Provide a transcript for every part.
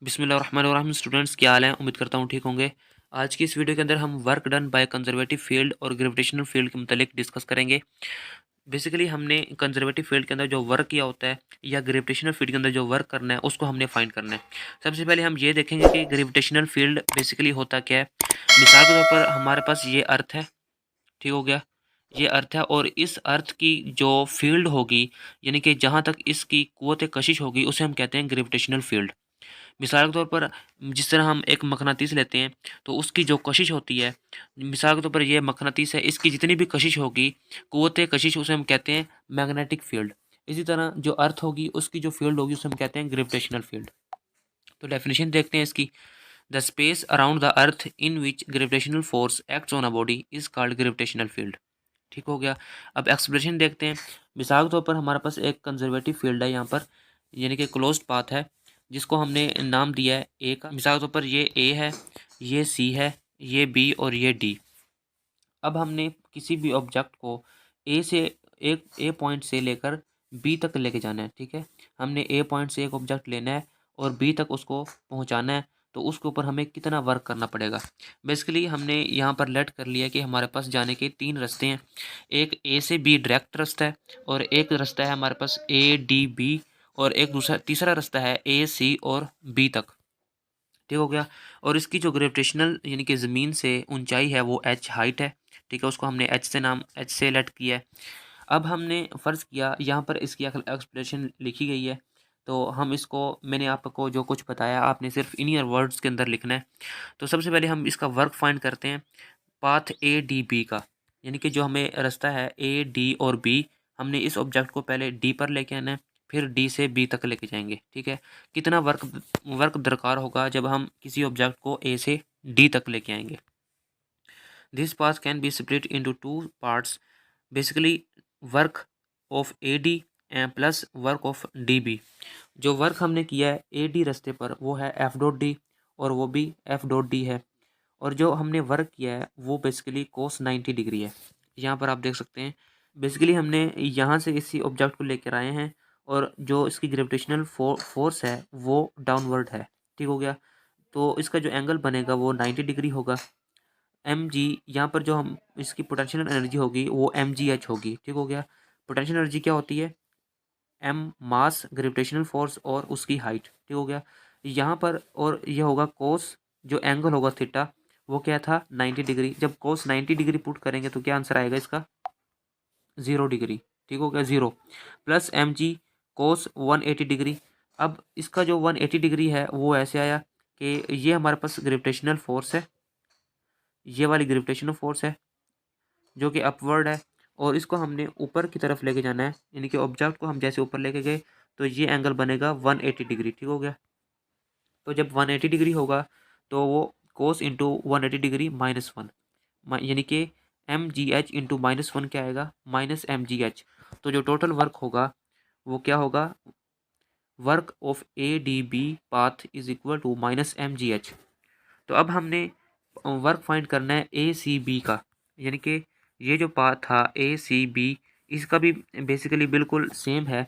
बिस्मिल्लाहिर्रहमानिर्रहीम। स्टूडेंट्स, क्या हाल है? उम्मीद करता हूँ ठीक होंगे। आज की इस वीडियो के अंदर हम work done by conservative field और ग्रेविटेशनल फील्ड के मतलब डिस्कस करेंगे। बेसिकली हमने कंजर्वेटिव फील्ड के अंदर जो वर्क किया होता है या ग्रेविटेशनल फील्ड के अंदर जो वर्क करना है उसको हमने फाइंड करना है। सबसे पहले हम ये देखेंगे कि ग्रेविटेशनल फील्ड बेसिकली होता क्या है। मिसाल के तौर पर हमारे पास ये अर्थ है, ठीक हो गया। ये अर्थ है और इस अर्थ की जो फील्ड होगी, यानी कि जहाँ तक इसकी कुव्वत कशिश होगी, उसे हम कहते हैं ग्रेविटेशनल फील्ड। मिसाल के तौर पर जिस तरह हम एक मकनातीस लेते हैं तो उसकी जो कशिश होती है, मिसाल के तौर पर ये मकनातीस है, इसकी जितनी भी कशिश होगी, कुव्वत कशिश, उसे हम कहते हैं मैग्नेटिक फील्ड। इसी तरह जो अर्थ होगी उसकी जो फील्ड होगी उसे हम कहते हैं ग्रेविटेशनल फील्ड। तो डेफिनेशन देखते हैं इसकी। The space around the earth in which gravitational force acts on a body is called gravitational field. ठीक हो गया। अब एक्सप्रेशन देखते हैं। मिसाल के तौर पर हमारे पास एक कंजर्वेटिव फील्ड है यहाँ पर, यानी कि क्लोज्ड पाथ है, जिसको हमने नाम दिया है ए का। मिसाल के तौर पर ये ए है, ये सी है, ये बी और ये डी। अब हमने किसी भी ऑब्जेक्ट को ए से एक ए पॉइंट से लेकर बी तक लेके जाना है, ठीक है। हमने ए पॉइंट से एक ऑब्जेक्ट लेना है और बी तक उसको पहुंचाना है, तो उसके ऊपर हमें कितना वर्क करना पड़ेगा। बेसिकली हमने यहाँ पर लेट कर लिया कि हमारे पास जाने के तीन रास्ते हैं। एक ए से बी डायरेक्ट रास्ता है, और एक रास्ता है हमारे पास ए डी बी, और एक दूसरा तीसरा रास्ता है ए सी और बी तक। ठीक हो गया। और इसकी जो ग्रेविटेशनल यानी कि ज़मीन से ऊंचाई है वो एच हाइट है, ठीक है। उसको हमने एच से लेट किया है। अब हमने फ़र्ज़ किया यहाँ पर इसकी एक्सप्लेनेशन लिखी गई है, तो हम इसको, मैंने आपको जो कुछ बताया आपने सिर्फ इन्हीं वर्ड्स के अंदर लिखना है। तो सबसे पहले हम इसका वर्क फाइंड करते हैं पाथ ए डी बी का, यानी कि जो हमें रास्ता है ए डी और बी, हमने इस ऑब्जेक्ट को पहले डी पर लेके आना है, फिर डी से बी तक लेके जाएंगे, ठीक है। कितना वर्क वर्क दरकार होगा जब हम किसी ऑब्जेक्ट को ए से डी तक लेके आएंगे। This path can be split into two parts, basically work of A D plus work of D B. जो वर्क हमने किया है ए डी रास्ते पर वो है एफ डॉट डी, और वो भी एफ डॉट डी है। और जो हमने वर्क किया है वो बेसिकली कोस 90 डिग्री है। यहाँ पर आप देख सकते हैं। बेसिकली हमने यहाँ से इसी ऑब्जेक्ट को लेकर आए हैं, और जो इसकी ग्रेविटेशनल फोर्स है वो डाउनवर्ड है, ठीक हो गया। तो इसका जो एंगल बनेगा वो 90 डिग्री होगा। एम जी, यहाँ पर जो हम इसकी पोटेंशियल एनर्जी होगी वो एम जी एच होगी, ठीक हो गया। पोटेंशियल एनर्जी क्या होती है? एम मास, ग्रेविटेशनल फोर्स और उसकी हाइट, ठीक हो गया। यहाँ पर और ये होगा कोस, जो एंगल होगा थीटा, वो क्या था? 90 डिग्री। जब कोस 90 डिग्री पुट करेंगे तो क्या आंसर आएगा इसका? 0 डिग्री, ठीक हो गया। 0 प्लस एम जी कोस 180 डिग्री। अब इसका जो 180 डिग्री है वो ऐसे आया कि ये हमारे पास ग्रेविटेशनल फोर्स है, ये वाली ग्रेविटेशनल फोर्स है जो कि अपवर्ड है, और इसको हमने ऊपर की तरफ लेके जाना है, यानी कि ऑब्जेक्ट को हम जैसे ऊपर लेके गए तो ये एंगल बनेगा 180 डिग्री, ठीक हो गया। तो जब 180 डिग्री होगा तो वो कोस इंटू 180 डिग्री -1, यानी कि एम जी एच इंटू -1 क्या आएगा? Minus M G H. तो जो टोटल वर्क होगा वो क्या होगा? Work of A D B path is equal to minus M G H. तो अब हमने वर्क फाइंड करना है ए सी बी का, यानी कि ये जो पाथ था ए सी बी, इसका भी बेसिकली बिल्कुल सेम है।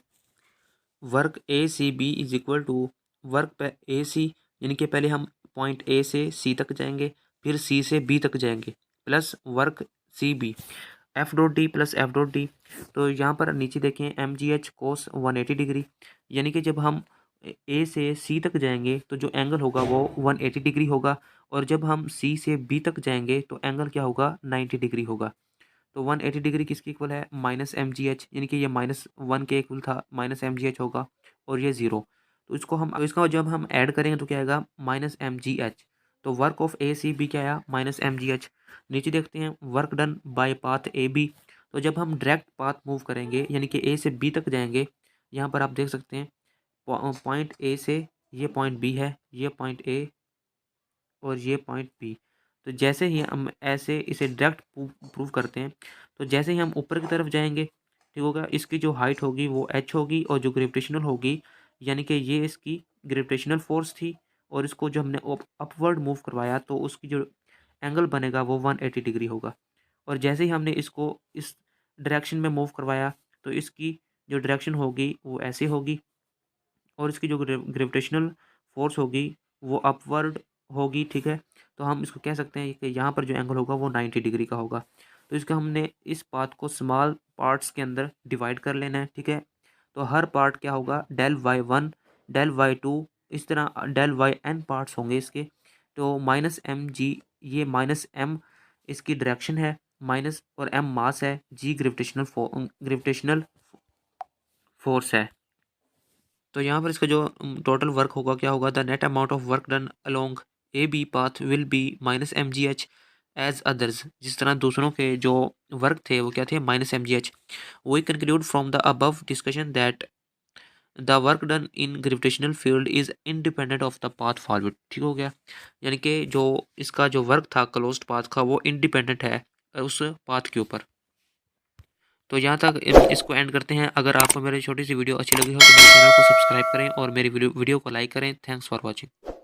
Work A C B is equal to work पे ए सी, यानी कि पहले हम पॉइंट ए से सी तक जाएंगे, फिर सी से बी तक जाएंगे, plus work C B, F dot D plus F dot D. तो यहाँ पर नीचे देखें M G H cos 180 degree, यानी कि जब हम ए से सी तक जाएंगे तो जो एंगल होगा वो 180 डिग्री होगा, और जब हम सी से बी तक जाएंगे तो एंगल क्या होगा? 90 डिग्री होगा। तो 180 डिग्री किसके इक्वल है? माइनस एम जी एच, यानी कि ये -1 के इक्वल था, माइनस एम जी एच होगा, और ये 0। तो इसका जब हम ऐड करेंगे तो क्या आएगा? Minus M G H. तो work of A C B क्या आया? Minus M G H. नीचे देखते हैं work done by path A B. तो जब हम डायरेक्ट पाथ मूव करेंगे यानी कि ए से बी तक जाएंगे, यहाँ पर आप देख सकते हैं पॉइंट ए से ये पॉइंट बी है, ये पॉइंट ए और ये पॉइंट बी। तो जैसे ही हम ऐसे इसे डायरेक्ट प्रूव करते हैं, तो जैसे ही हम ऊपर की तरफ जाएंगे, ठीक होगा, इसकी जो हाइट होगी वो एच होगी, और जो ग्रेविटेशनल होगी, यानी कि ये इसकी ग्रेविटेशनल फोर्स थी, और इसको जो हमने अपवर्ड मूव करवाया तो उसकी जो एंगल बनेगा वो 180 डिग्री होगा। और जैसे ही हमने इसको इस डायरेक्शन में मूव करवाया तो इसकी जो डायरेक्शन होगी वो ऐसे होगी, और इसकी जो ग्रेविटेशनल फोर्स होगी वो अपवर्ड होगी, ठीक है। तो हम इसको कह सकते हैं कि यहाँ पर जो एंगल होगा वो 90 डिग्री का होगा। तो इसका हमने इस पाथ को स्मॉल पार्ट्स के अंदर डिवाइड कर लेना है, ठीक है। तो हर पार्ट क्या होगा, del Y one, del Y two, इस तरह डेल वाई एन पार्ट्स होंगे इसके। तो माइनस एम जी, ये माइनस एम इसकी डायरेक्शन है, माइनस और एम मास है, जी ग्रेविटेशनल फोर्स है। तो यहाँ पर इसका जो टोटल वर्क होगा क्या होगा, the net amount of work done along A B path will be minus M G H as others. जिस तरह दूसरों के जो वर्क थे वो क्या थे, minus M G H. We conclude from the above discussion that the work done in gravitational field is independent of the path forward. ठीक हो गया, यानी कि जो इसका जो वर्क था क्लोज्ड पाथ का वो इंडिपेंडेंट है उस पाथ के ऊपर। तो यहाँ तक इसको एंड करते हैं। अगर आपको मेरी छोटी सी वीडियो अच्छी लगी हो तो मेरे चैनल को सब्सक्राइब करें और मेरी वीडियो को लाइक करें। Thanks for watching.